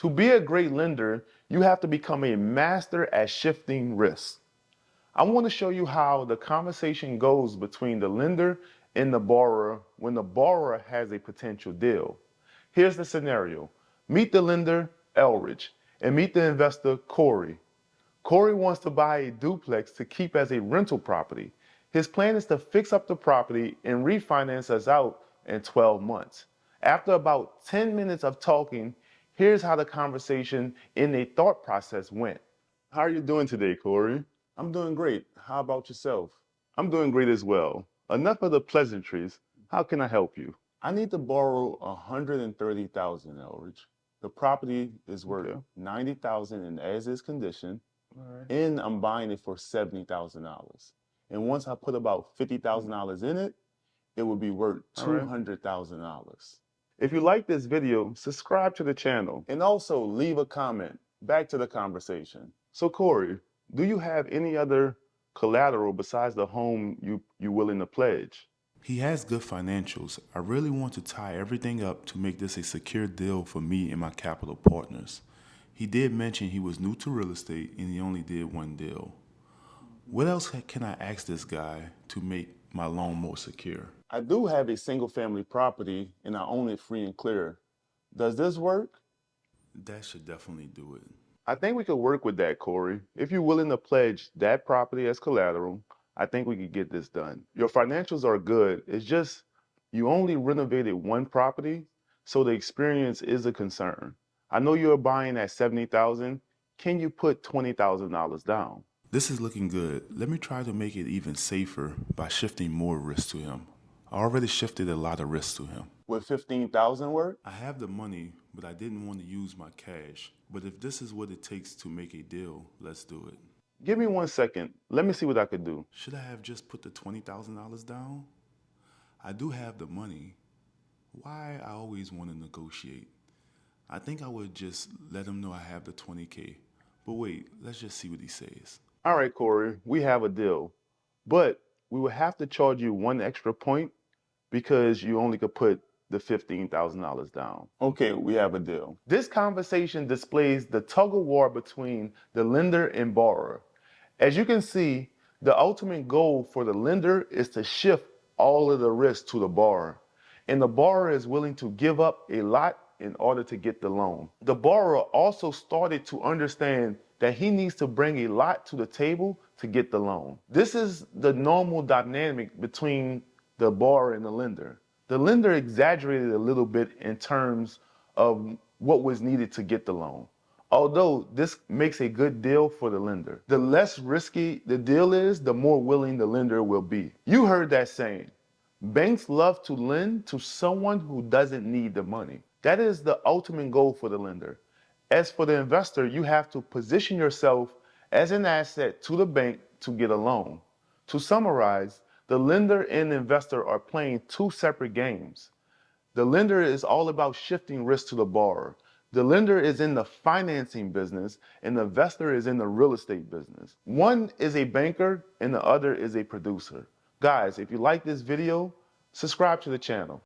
To be a great lender, you have to become a master at shifting risks. I want to show you how the conversation goes between the lender and the borrower when the borrower has a potential deal. Here's the scenario. Meet the lender, Elridge, and meet the investor, Corey. Corey wants to buy a duplex to keep as a rental property. His plan is to fix up the property and refinance us out in 12 months. After about 10 minutes of talking, here's how the conversation in a thought process went. How are you doing today, Corey? I'm doing great. How about yourself? I'm doing great as well. Enough of the pleasantries. How can I help you? I need to borrow $130,000, Elridge. The property is worth $90,000 in as-is condition. Right. And I'm buying it for $70,000. And once I put about $50,000 in it, it would be worth $200,000. If you like this video, subscribe to the channel and also leave a comment. Back to the conversation. So Corey, do you have any other collateral besides the home you're willing to pledge? He has good financials. I really want to tie everything up to make this a secure deal for me and my capital partners. He did mention he was new to real estate and he only did one deal. What else can I ask this guy to make my loan more secure? I do have a single family property and I own it free and clear. Does this work? That should definitely do it. I think we could work with that, Corey. If you're willing to pledge that property as collateral, I think we could get this done. Your financials are good. It's just you only renovated one property, so the experience is a concern. I know you're buying at $70,000. Can you put $20,000 down? This is looking good. Let me try to make it even safer by shifting more risk to him. I already shifted a lot of risk to him. With $15,000 worth? I have the money, but I didn't want to use my cash. But if this is what it takes to make a deal, let's do it. Give me 1 second. Let me see what I could do. Should I have just put the $20,000 down? I do have the money. Why I always want to negotiate? I think I would just let him know I have the $20K. But wait, let's just see what he says. All right, Corey, we have a deal. But we will have to charge you 1 extra point because you only could put the $15,000 down. Okay, we have a deal. This conversation displays the tug of war between the lender and borrower. As you can see, the ultimate goal for the lender is to shift all of the risk to the borrower. And the borrower is willing to give up a lot in order to get the loan. The borrower also started to understand that he needs to bring a lot to the table to get the loan. This is the normal dynamic between the borrower and the lender. The lender exaggerated a little bit in terms of what was needed to get the loan. Although this makes a good deal for the lender. The less risky the deal is, the more willing the lender will be. You heard that saying. Banks love to lend to someone who doesn't need the money. That is the ultimate goal for the lender. As for the investor, you have to position yourself as an asset to the bank to get a loan. To summarize, the lender and the investor are playing two separate games. The lender is all about shifting risk to the borrower. The lender is in the financing business and the investor is in the real estate business. One is a banker and the other is a producer. Guys, if you like this video, subscribe to the channel.